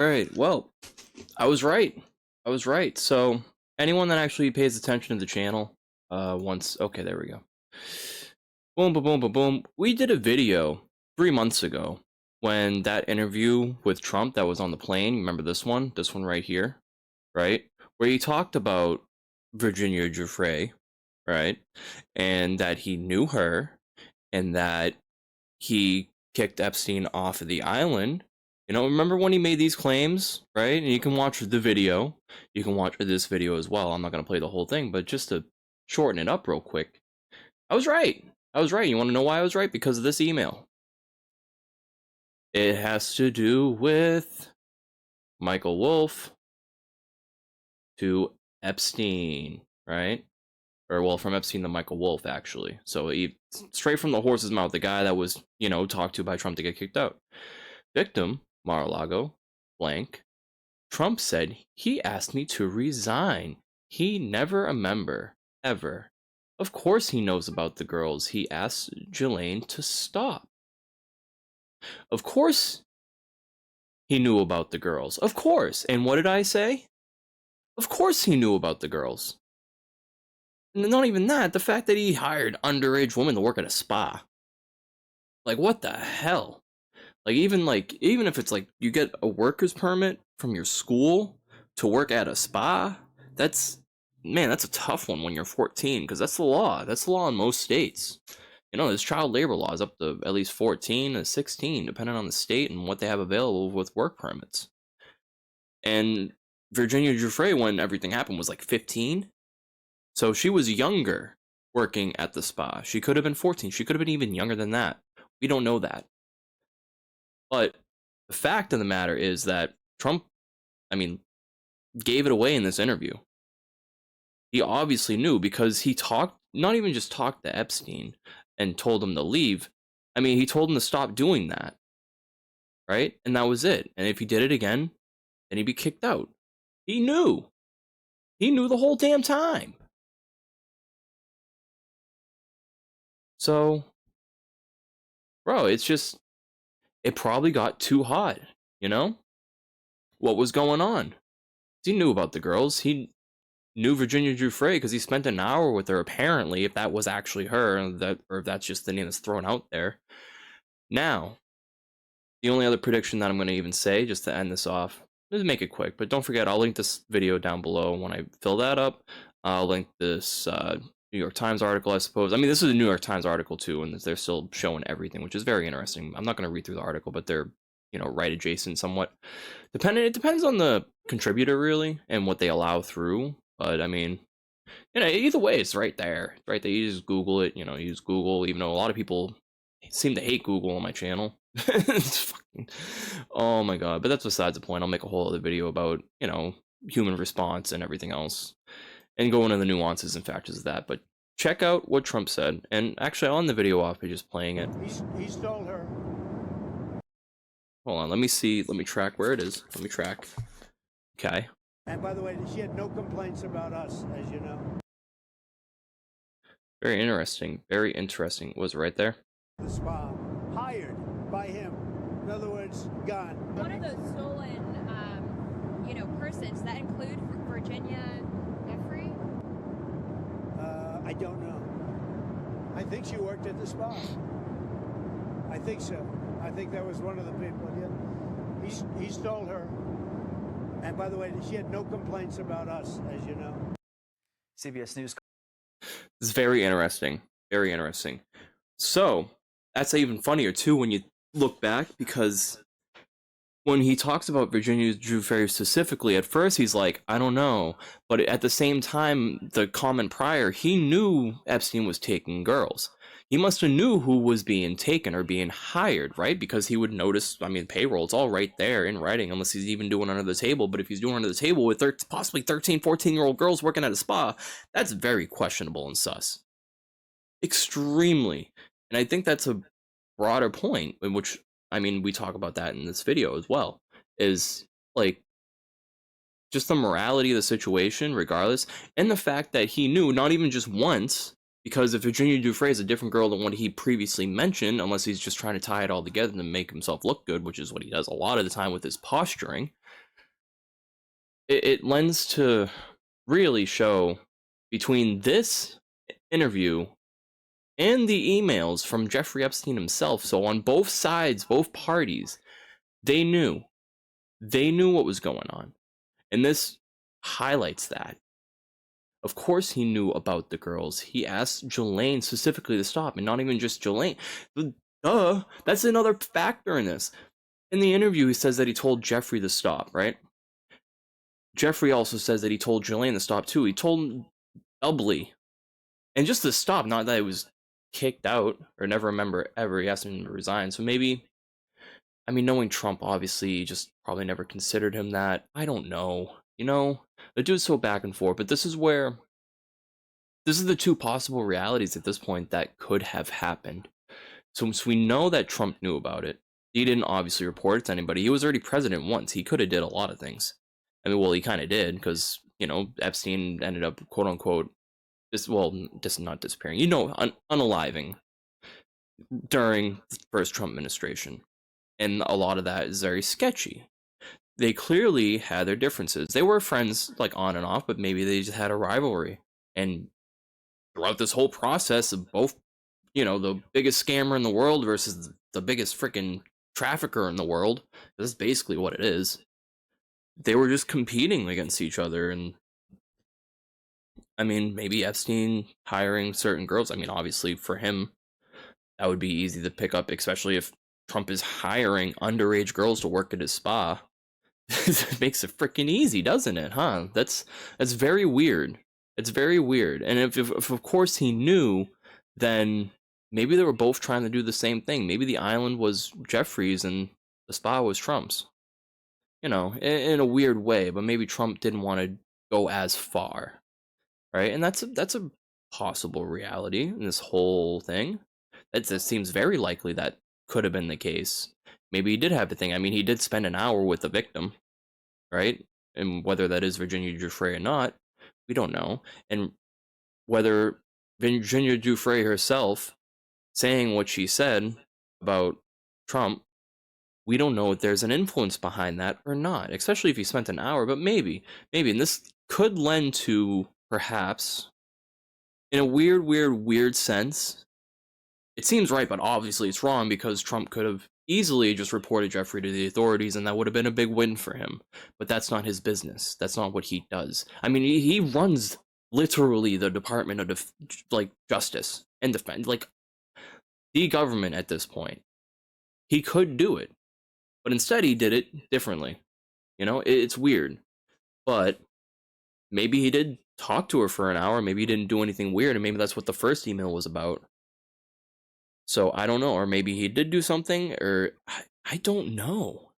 All right. Well, I was right. I was right. So anyone that actually pays attention to the channel, okay, there we go. Boom, boom, boom, boom, boom. We did a video 3 months ago when that interview with Trump that was on the plane. Remember this one? This one right here, right? Where he talked about Virginia Giuffre, right? And that he knew her and that he kicked Epstein off of the island. You know, remember when he made these claims, right? And you can watch the video. You can watch this video as well. I'm not going to play the whole thing, but just to shorten it up real quick. I was right. I was right. You want to know why I was right? Because of this email. It has to do with Michael Wolff to Epstein, right? Or, well, from Epstein to Michael Wolff, actually. So, straight from the horse's mouth, the guy that was, talked to by Trump to get kicked out. Victim, Mar-a-Lago, blank. Trump said, he asked me to resign. He never a member, ever. Of course he knows about the girls. He asked Ghislaine to stop. Of course he knew about the girls. Of course. And what did I say? Of course he knew about the girls. And not even that, the fact that he hired underage women to work at a spa. Like, what the hell? Even if it's like you get a worker's permit from your school to work at a spa, that's a tough one when you're 14, because that's the law. That's the law in most states. There's child labor laws up to at least 14 to 16, depending on the state and what they have available with work permits. And Virginia Giuffre, when everything happened, was like 15. So she was younger working at the spa. She could have been 14. She could have been even younger than that. We don't know that. But the fact of the matter is that Trump, gave it away in this interview. He obviously knew, because he not even just talked to Epstein and told him to leave. He told him to stop doing that. Right? And that was it. And if he did it again, then he'd be kicked out. He knew. He knew the whole damn time. So, bro, it probably got too hot, What was going on? He knew about the girls. He knew Virginia Giuffre because he spent an hour with her, apparently, if that was actually her, or if that's just the name that's thrown out there. Now, the only other prediction that I'm going to even say, just to end this off, just make it quick, but don't forget, I'll link this video down below when I fill that up. I'll link this New York Times article, I suppose. This is a New York Times article too, and they're still showing everything, which is very interesting. I'm not going to read through the article, but they're, right adjacent somewhat. It depends on the contributor, really, and what they allow through. But, either way, it's right there. Right there. You just Google it, use Google, even though a lot of people seem to hate Google on my channel. It's fucking, oh my god. But that's besides the point. I'll make a whole other video about, human response and everything else, and go into the nuances and factors of that. But check out what Trump said. And actually, on the video off, he's just playing it. He stole her. Hold on, let me see. Let me track where it is. Let me track. Okay. And by the way, she had no complaints about us, as you know. Very interesting. Very interesting. Was it right there? The spa, hired by him. In other words, gone. One of those stolen, persons, that include Virginia Giuffre? I don't know. I think she worked at the spa. I think so. I think that was one of the people. Yeah. He stole her. And by the way, she had no complaints about us, as you know. CBS News. It's very interesting. Very interesting. So, that's even funnier, too, when you look back, because when he talks about Virginia Giuffre specifically, at first he's like, I don't know. But at the same time, the comment prior, he knew Epstein was taking girls. He must have knew who was being taken or being hired, right? Because he would notice, payroll, it's all right there in writing, unless he's even doing under the table. But if he's doing under the table with possibly 13, 14-year-old girls working at a spa, that's very questionable and sus. Extremely. And I think that's a broader point, in which, we talk about that in this video as well, is, just the morality of the situation, regardless, and the fact that he knew, not even just once, because if Virginia Giuffre is a different girl than what he previously mentioned, unless he's just trying to tie it all together to make himself look good, which is what he does a lot of the time with his posturing, it lends to really show between this interview and the emails from Jeffrey Epstein himself. So on both sides, both parties, they knew what was going on, and this highlights that. Of course he knew about the girls. He asked Jelaine specifically to stop, and not even just Jelaine. Duh, that's another factor in this. In the interview, he says that he told Jeffrey to stop, right? Jeffrey also says that he told Jelaine to stop too. He told him doubly. And just to stop, not that he was kicked out, or never remember ever. He asked him to resign. So maybe, I mean, knowing Trump, obviously, he just probably never considered him that. I don't know. You know, the dude's so back and forth, but this is the two possible realities at this point that could have happened. So we know that Trump knew about it. He didn't obviously report it to anybody. He was already president once. He could have did a lot of things. I mean, well, he kind of did, because, you know, Epstein ended up, quote unquote, just not disappearing, you know, unaliving during the first Trump administration. And a lot of that is very sketchy. They clearly had their differences. They were friends, like, on and off, but maybe they just had a rivalry. And throughout this whole process of both, you know, the biggest scammer in the world versus the biggest freaking trafficker in the world, that's basically what it is. They were just competing against each other. And I mean, maybe Epstein hiring certain girls, I mean, obviously for him, that would be easy to pick up, especially if Trump is hiring underage girls to work at his spa. It makes it freaking easy, doesn't it? Huh? That's very weird. It's very weird. And if of course he knew, then maybe they were both trying to do the same thing. Maybe the island was Jeffrey's and the spa was Trump's. You know, in a weird way, but maybe Trump didn't want to go as far, right? And that's a possible reality in this whole thing. It seems very likely that could have been the case. Maybe he did have a thing. I mean, he did spend an hour with the victim, right? And whether that is Virginia Giuffre or not, we don't know. And whether Virginia Giuffre herself saying what she said about Trump, we don't know if there's an influence behind that or not, especially if he spent an hour, but maybe. And this could lend to, perhaps, in a weird sense, it seems right, but obviously it's wrong, because Trump could have easily just reported Jeffrey to the authorities, and that would have been a big win for him. But that's not his business. That's not what he does. I mean, he runs literally the Department of Justice and Defense, like the government at this point. He could do it, but instead he did it differently. You know, it's weird. But maybe he did talk to her for an hour. Maybe he didn't do anything weird, and maybe that's what the first email was about. So I don't know, or maybe he did do something, or I don't know.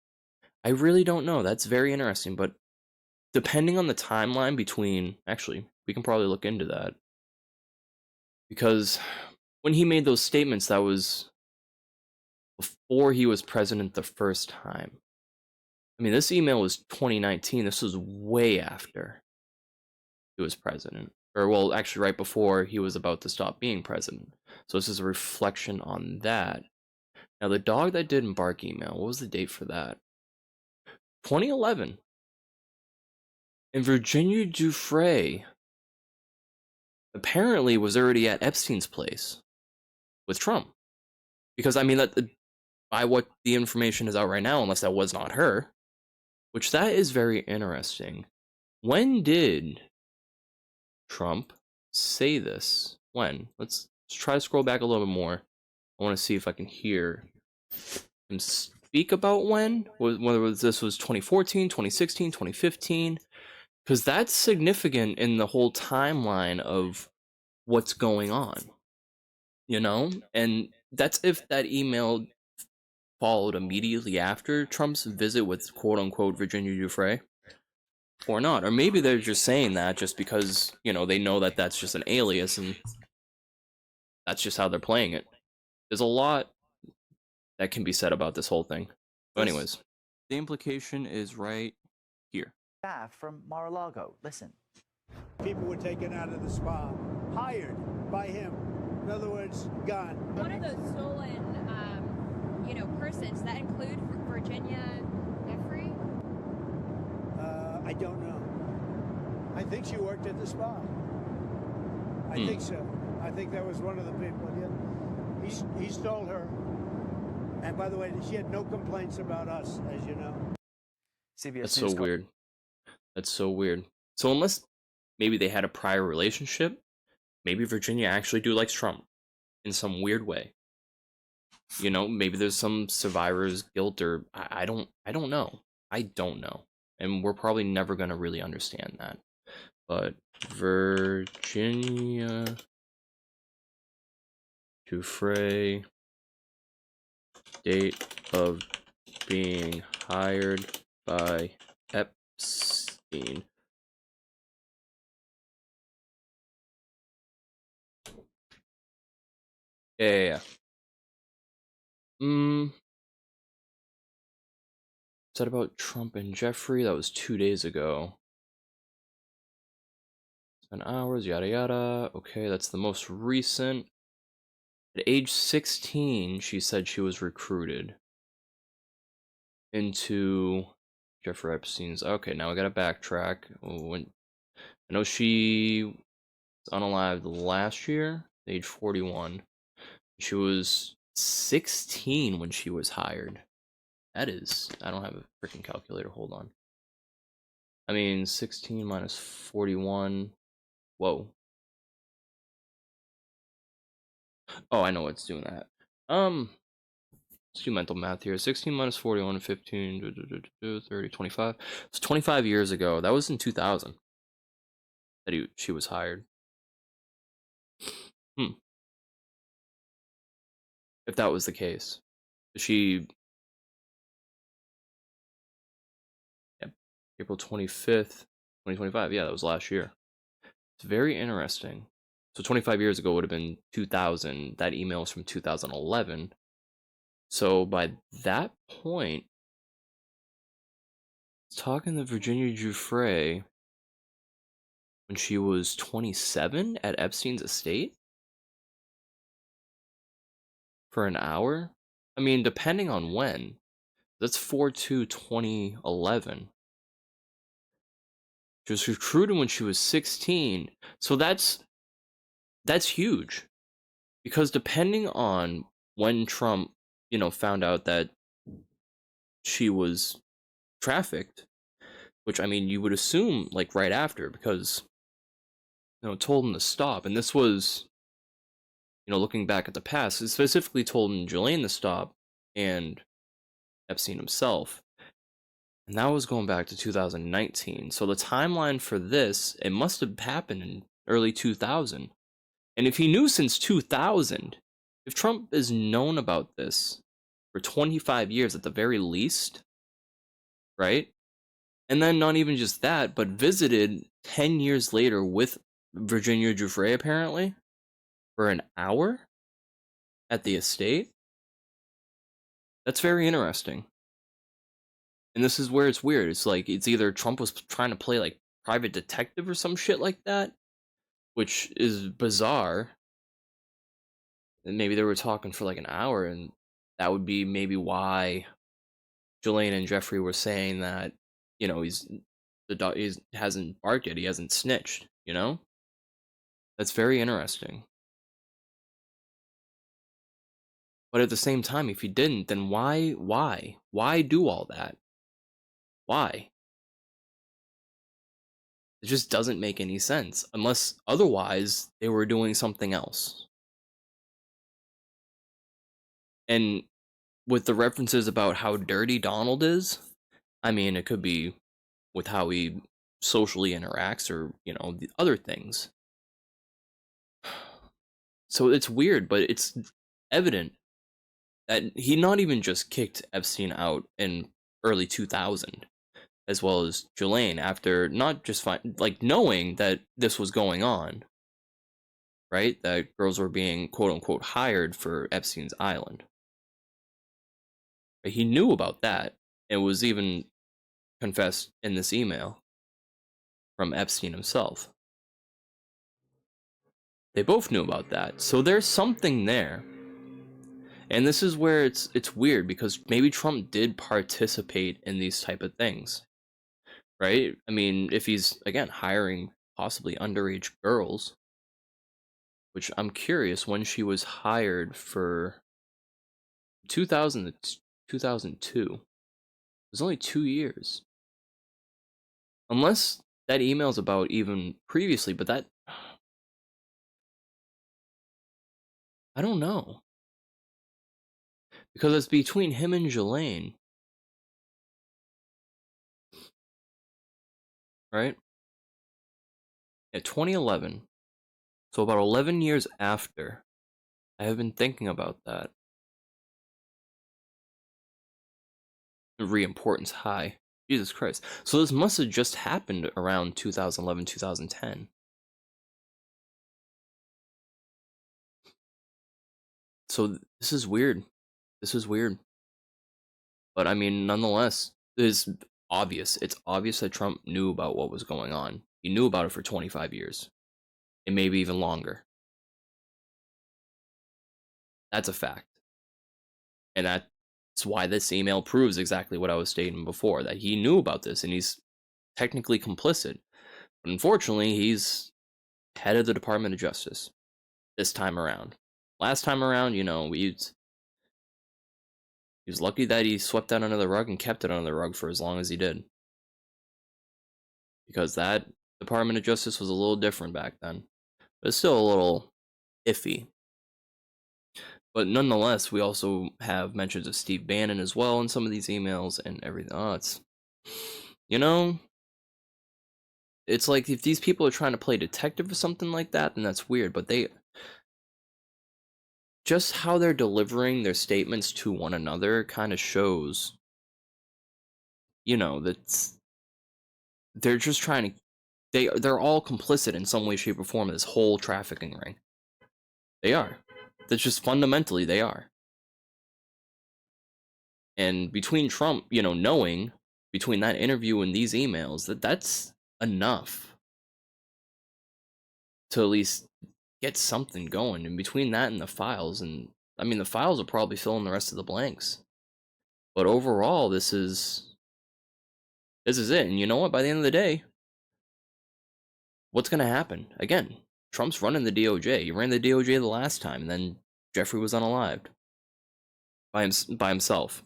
I really don't know. That's very interesting, but depending on the timeline between, actually, we can probably look into that. Because when he made those statements, that was before he was president the first time. I mean, this email was 2019. This was way after he was president. Or, well, actually right before he was about to stop being president. So this is a reflection on that. Now, the dog that didn't bark email, what was the date for that? 2011. And Virginia Giuffre apparently was already at Epstein's place with Trump. Because, I mean, that by what the information is out right now, unless that was not her, which that is very interesting. When did Trump say this? When? Let's try to scroll back a little bit more. I want to see if I can hear him speak about when. Whether this was 2014, 2016, 2015. Because that's significant in the whole timeline of what's going on. You know? And that's if that email followed immediately after Trump's visit with quote-unquote Virginia Giuffre. Or not. Or maybe they're just saying that just because, you know, they know that that's just an alias and that's just how they're playing it. There's a lot that can be said about this whole thing. But anyways, the implication is right here. Staff from Mar-a-Lago, listen. People were taken out of the spa, hired by him. In other words, gone. One of those stolen, persons that include Virginia Jeffrey. I I don't know. I think she worked at the spa. I think so. I think that was one of the people. Yeah. He stole her. And by the way, she had no complaints about us, as you know. CBS That's News so weird. That's so weird. So unless maybe they had a prior relationship, maybe Virginia actually do likes Trump in some weird way. You know, maybe there's some survivor's guilt, or I don't know. I don't know. And we're probably never gonna really understand that. But Virginia Giuffre, date of being hired by Epstein. Yeah. Is that about Trump and Jeffrey? That was 2 days ago. 10 hours, yada yada. Okay, that's the most recent. At age 16, she said she was recruited into Jeffrey Epstein's. Okay, now I gotta backtrack. I know she was unalived last year, age 41. She was 16 when she was hired. That is, I don't have a freaking calculator. Hold on. I mean, 16 minus 41. Whoa. Oh, I know what's doing that. Let's do mental math here. 16 minus 41, 15, 30, 25. It's 25 years ago. That was in 2000 that she was hired. If that was the case. She... Yeah, April 25th, 2025. Yeah, that was last year. It's very interesting. So 25 years ago would have been 2000. That email is from 2011. So by that point, talking to Virginia Giuffre when she was 27 at Epstein's estate for an hour. I mean, depending on when. That's 4/2/2011. She was recruited when she was 16. So that's huge. Because depending on when Trump, found out that she was trafficked, which, I mean, you would assume, like, right after, because, told him to stop. And this was, looking back at the past, it specifically told Ghislaine to stop, and Epstein himself. And that was going back to 2019. So the timeline for this, it must have happened in early 2000. And if he knew since 2000, if Trump has known about this for 25 years at the very least, right? And then not even just that, but visited 10 years later with Virginia Giuffre, apparently, for an hour at the estate. That's very interesting. And this is where it's weird. It's like, it's either Trump was trying to play, like, private detective or some shit like that, which is bizarre. And maybe they were talking for, like, an hour, and that would be maybe why Ghislaine and Jeffrey were saying that, he hasn't barked yet, he hasn't snitched, That's very interesting. But at the same time, if he didn't, then why do all that? Why? It just doesn't make any sense, unless otherwise they were doing something else. And with the references about how dirty Donald is, I mean, it could be with how he socially interacts, or, the other things. So it's weird, but it's evident that he not even just kicked Epstein out in early 2000, as well as Ghislaine, after not just knowing that this was going on, right? That girls were being quote unquote hired for Epstein's island. But he knew about that. It was even confessed in this email from Epstein himself. They both knew about that. So there's something there. And this is where it's weird, because maybe Trump did participate in these type of things, right? I mean, if he's again hiring possibly underage girls, which I'm curious when she was hired for 2000 to 2002. It was only 2 years. Unless that email's about even previously, but that I don't know. Because it's between him and Jelaine, right? Yeah, 2011. So about 11 years after. I have been thinking about that. Re-importance high. Jesus Christ. So this must have just happened around 2011, 2010. So this is weird. This is weird. But I mean, nonetheless, it's obvious. It's obvious that Trump knew about what was going on. He knew about it for 25 years. And maybe even longer. That's a fact. And that's why this email proves exactly what I was stating before, that he knew about this and he's technically complicit. But unfortunately, he's head of the Department of Justice this time around. Last time around, you know, he was lucky that he swept that under the rug and kept it under the rug for as long as he did. Because that Department of Justice was a little different back then. But it's still a little iffy. But nonetheless, we also have mentions of Steve Bannon as well in some of these emails and everything. Oh, it's, you know, it's like if these people are trying to play detective or something like that, then that's weird. But they, just how they're delivering their statements to one another kind of shows, you know, that they're just trying to, they're all complicit in some way, shape, or form in this whole trafficking ring. They are. That's just fundamentally they are. And between Trump, you know, knowing between that interview and these emails that's enough to at least get something going. And between that and the files, and I mean, the files will probably fill in the rest of the blanks. But overall, this is it. And you know what? By the end of the day, what's going to happen? Again, Trump's running the DOJ. He ran the DOJ the last time, and then Jeffrey was unalived by himself,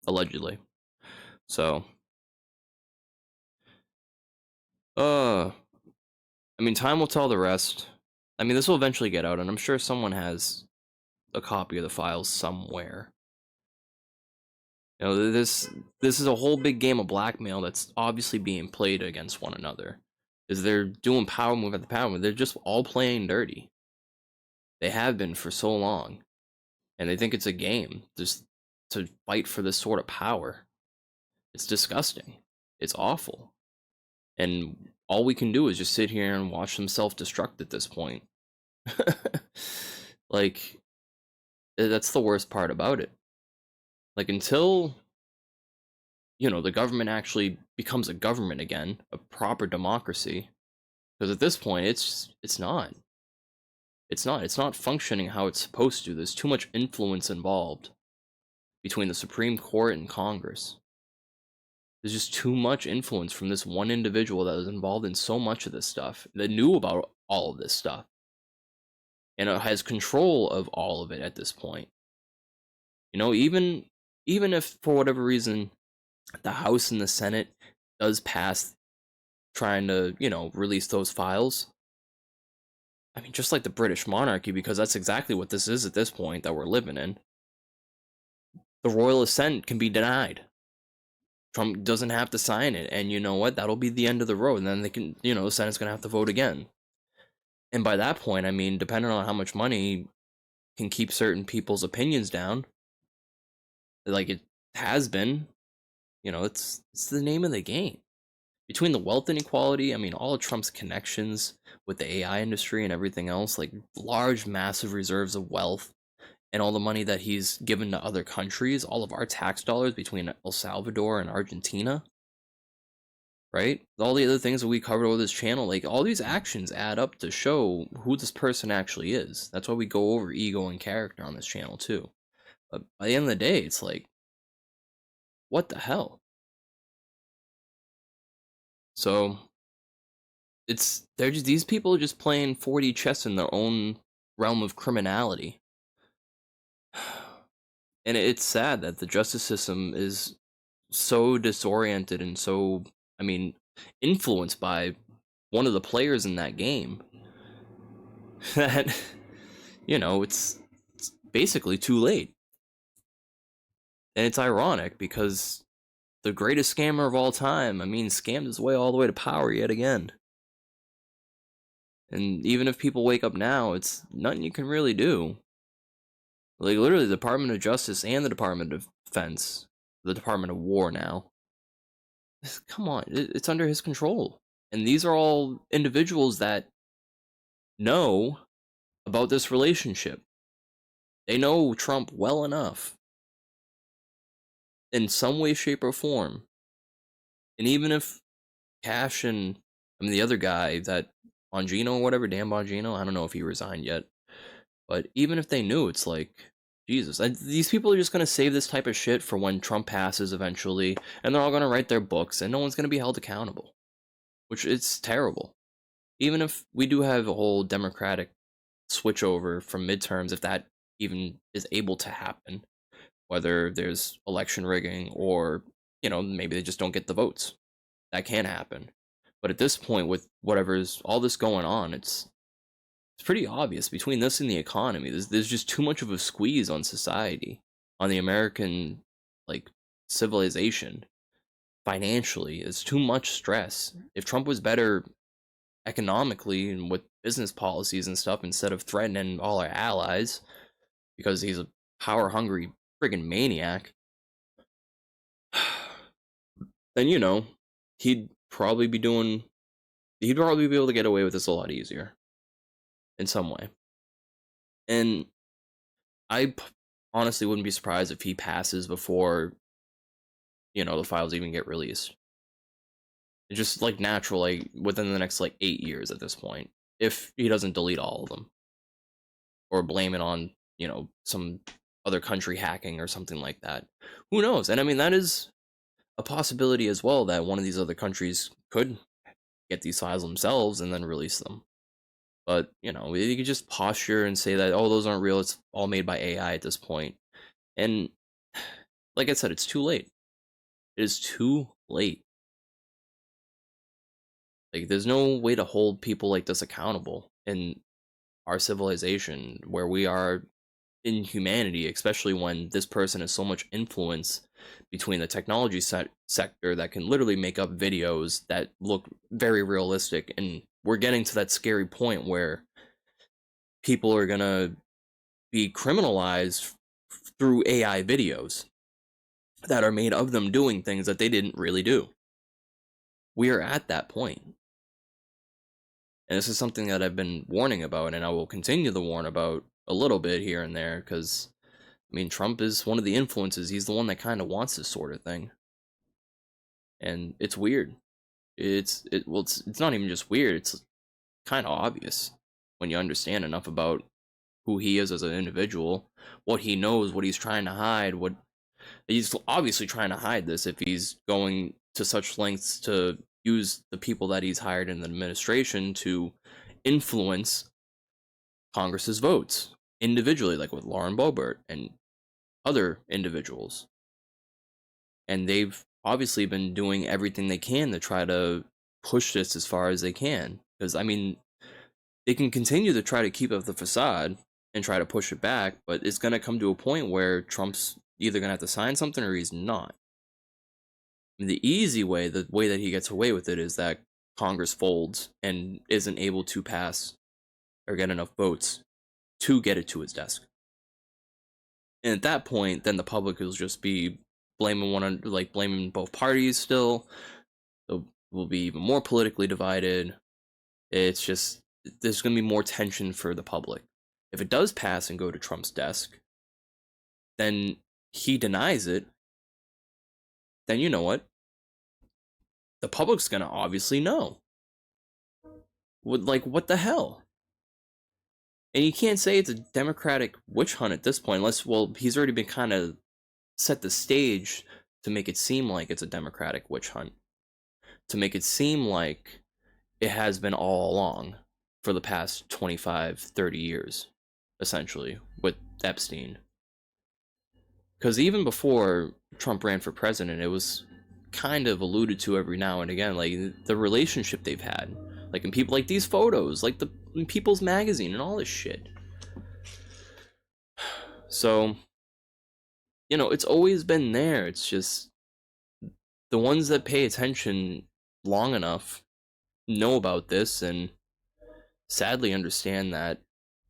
allegedly. So, I mean, time will tell the rest. I mean, this will eventually get out, and I'm sure someone has a copy of the files somewhere. You know, this is a whole big game of blackmail that's obviously being played against one another. Is they're doing power move after power move. They're just all playing dirty. They have been for so long, and they think it's a game just to fight for this sort of power. It's disgusting. It's awful. And all we can do is just sit here and watch them self-destruct at this point. Like, that's the worst part about it. Like, until, you know, the government actually becomes a government again, a proper democracy, because at this point it's not. It's not functioning how it's supposed to. There's too much influence involved between the Supreme Court and Congress. There's just too much influence from this one individual that was involved in so much of this stuff, that knew about all of this stuff, and has control of all of it at this point. You know, even if for whatever reason the House and the Senate does pass trying to, you know, release those files, I mean, just like the British monarchy, because that's exactly what this is at this point that we're living in, the royal assent can be denied. Trump doesn't have to sign it, and you know what? That'll be the end of the road, and then they can, you know, the Senate's gonna have to vote again. And by that point, I mean, depending on how much money can keep certain people's opinions down, like it has been, you know, it's the name of the game. Between the wealth inequality, I mean, all of Trump's connections with the AI industry and everything else, like large, massive reserves of wealth, and all the money that he's given to other countries, all of our tax dollars between El Salvador and Argentina, right? All the other things that we covered over this channel, like all these actions add up to show who this person actually is. That's why we go over ego and character on this channel too. But by the end of the day, it's like, what the hell? So they're just, these people are just playing 4D chess in their own realm of criminality. And it's sad that the justice system is so disoriented and so, I mean, influenced by one of the players in that game that, it's basically too late. And it's ironic because the greatest scammer of all time, I mean, scammed his way all the way to power yet again. And even if people wake up now, it's nothing you can really do. Like, literally, the Department of Justice and the Department of Defense, the Department of War now, come on, it's under his control. And these are all individuals that know about this relationship. They know Trump well enough, in some way, shape, or form. And even if Cash and, I mean, the other guy, that Bongino or whatever, Dan Bongino, I don't know if he resigned yet, but even if they knew, it's like, Jesus, these people are just going to save this type of shit for when Trump passes eventually, and they're all going to write their books, and no one's going to be held accountable, which it's terrible. Even if we do have a whole Democratic switchover from midterms, if that even is able to happen, whether there's election rigging or, maybe they just don't get the votes. That can happen. But at this point, with whatever's all this going on, it's pretty obvious between this and the economy. There's just too much of a squeeze on society, on the American, like, civilization. Financially, it's too much stress. If Trump was better economically and with business policies and stuff, instead of threatening all our allies because he's a power hungry friggin' maniac, then he'd probably be able to get away with this a lot easier in some way. And I honestly wouldn't be surprised if he passes before the files even get released. It's just like natural, like within the next like 8 years at this point, if he doesn't delete all of them or blame it on some other country hacking or something like that. Who knows? And I mean, that is a possibility as well, that one of these other countries could get these files themselves and then release them. But you could just posture and say that, oh, those aren't real, it's all made by AI at this point. And like I said, it's too late. It is too late. Like, there's no way to hold people like this accountable in our civilization, where we are in humanity, especially when this person has so much influence between the technology sector that can literally make up videos that look very realistic. And we're getting to that scary point where people are gonna be criminalized through AI videos that are made of them doing things that they didn't really do. We are at that point. And this is something that I've been warning about, and I will continue to warn about a little bit here and there, because, I mean, Trump is one of the influences. He's the one that kind of wants this sort of thing. And it's weird. It's not even just weird, it's kind of obvious when you understand enough about who he is as an individual, what he knows, what he's trying to hide, what he's obviously trying to hide this if he's going to such lengths to use the people that he's hired in the administration to influence Congress's votes individually, like with Lauren Boebert and other individuals. And they've obviously been doing everything they can to try to push this as far as they can. Because, I mean, they can continue to try to keep up the facade and try to push it back, but it's going to come to a point where Trump's either going to have to sign something or he's not. And the easy way, the way that he gets away with it, is that Congress folds and isn't able to pass or get enough votes to get it to his desk. And at that point, then the public will just be blaming both parties still. Will be even more politically divided. It's just, there's going to be more tension for the public. If it does pass and go to Trump's desk, then he denies it, then you know what? The public's gonna obviously know. What the hell? And you can't say it's a Democratic witch hunt at this point, unless, well, he's already been kind of set the stage to make it seem like it's a Democratic witch hunt. to make it seem like it has been all along for the past 25, 30 years, essentially, with Epstein. Because even before Trump ran for president, it was kind of alluded to every now and again, like the relationship they've had, like in people, like these photos, like the in People's Magazine and all this shit. So, it's always been there. It's just the ones that pay attention long enough know about this and sadly understand that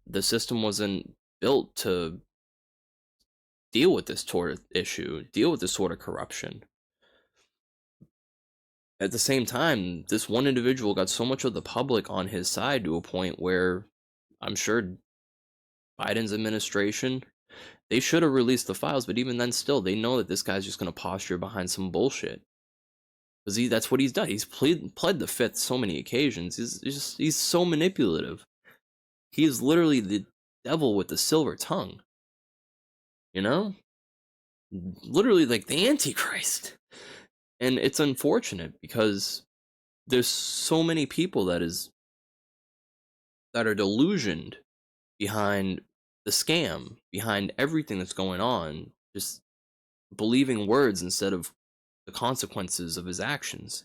the system wasn't built to deal with this sort of issue, deal with this sort of corruption. At the same time, this one individual got so much of the public on his side to a point where I'm sure Biden's administration, they should have released the files, but even then still, they know that this guy's just going to posture behind some bullshit. Because that's what he's done. He's pled the fifth so many occasions. He's so manipulative. He is literally the devil with the silver tongue. You know? Literally like the Antichrist. And it's unfortunate because there's so many people that are delusioned behind the scam, behind everything that's going on, just believing words instead of the consequences of his actions.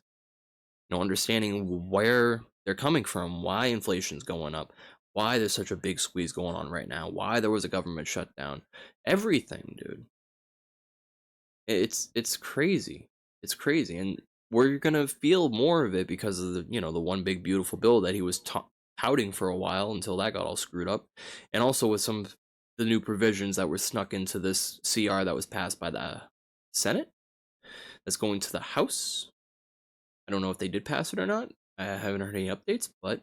Understanding where they're coming from, why inflation's going up, why there's such a big squeeze going on right now, why there was a government shutdown, everything, dude. It's crazy. It's crazy, and we're gonna feel more of it because of the one big beautiful bill that he was touting for a while until that got all screwed up, and also with some of the new provisions that were snuck into this CR that was passed by the Senate, that's going to the House. I don't know if they did pass it or not. I haven't heard any updates, but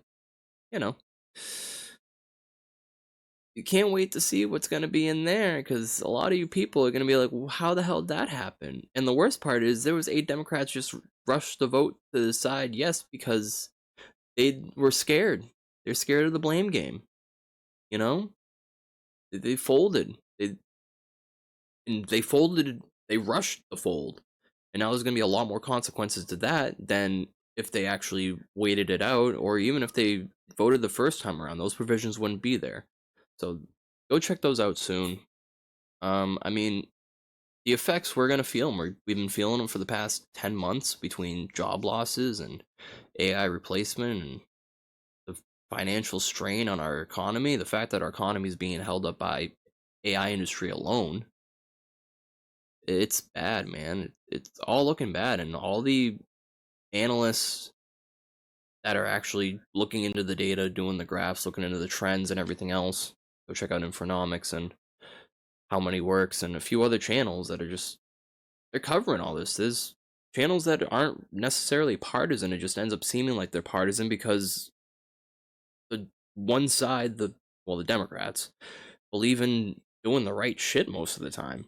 you can't wait to see what's going to be in there because a lot of you people are going to be like, well, how the hell did that happen? And the worst part is there was 8 Democrats just rushed the vote to decide yes because they were scared. They're scared of the blame game. They folded. They folded. They rushed the fold. And now there's going to be a lot more consequences to that than if they actually waited it out, or even if they voted the first time around. Those provisions wouldn't be there. So go check those out soon. I mean, the effects we're going to feel them. We've been feeling them for the past 10 months between job losses and AI replacement and the financial strain on our economy. The fact that our economy is being held up by AI industry alone. It's bad, man. It's all looking bad, and all the analysts that are actually looking into the data, doing the graphs, looking into the trends and everything else. Go check out Infonomics and How Money Works and a few other channels that are they're covering all this. There's channels that aren't necessarily partisan. It just ends up seeming like they're partisan because the one side, the Democrats, believe in doing the right shit most of the time.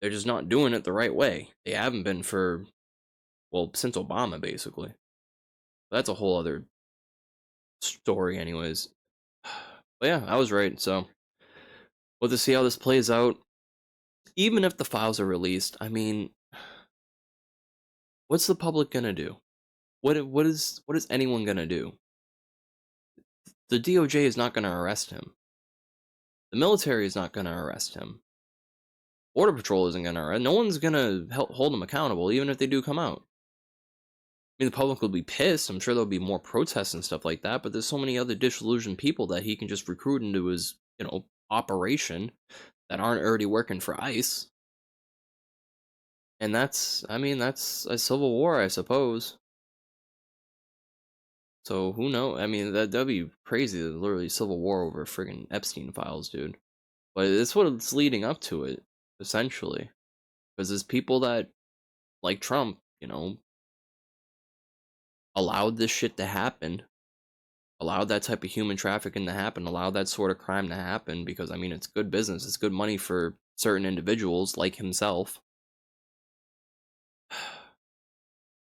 They're just not doing it the right way. They haven't been since Obama, basically. But that's a whole other story, anyways. But yeah, I was right, so we'll just see how this plays out. Even if the files are released, I mean, what's the public gonna do? What is anyone gonna do? The DOJ is not gonna arrest him. The military is not gonna arrest him. Border Patrol isn't gonna arrest. No one's gonna hold him accountable, even if they do come out. I mean, the public will be pissed. I'm sure there'll be more protests and stuff like that, but there's so many other disillusioned people that he can just recruit into his, operation that aren't already working for ICE. And that's a civil war, I suppose. So who knows? I mean, that'd be crazy. Literally civil war over friggin' Epstein files, dude. But it's what it's leading up to it, essentially. Because there's people that, like Trump, allowed this shit to happen, allowed that type of human trafficking to happen, allowed that sort of crime to happen because, I mean, it's good business. It's good money for certain individuals like himself.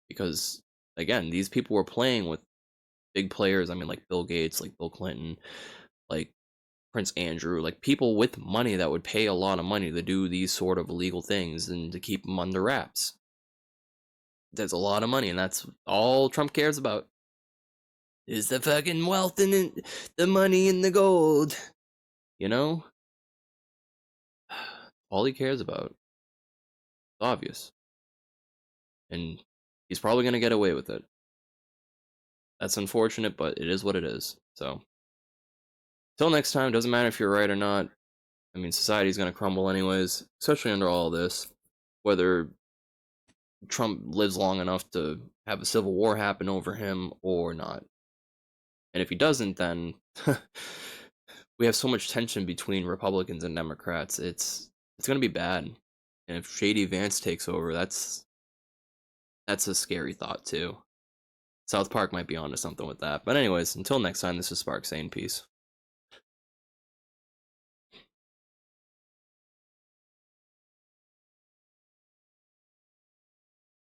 Because, again, these people were playing with big players. I mean, like Bill Gates, like Bill Clinton, like Prince Andrew, like people with money that would pay a lot of money to do these sort of illegal things and to keep them under wraps. there's a lot of money, and that's all Trump cares about. Is the fucking wealth and the money and the gold. You know? All he cares about. It's obvious. And he's probably gonna get away with it. That's unfortunate, but it is what it is. So, till next time, doesn't matter if you're right or not. I mean, society's gonna crumble anyways, especially under all this. Whether Trump lives long enough to have a civil war happen over him or not. And if he doesn't, then we have so much tension between Republicans and Democrats. It's gonna be bad. And if Shady Vance takes over, that's a scary thought too. South Park might be onto something with that. But anyways, until next time, this is Spark saying peace.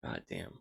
God damn.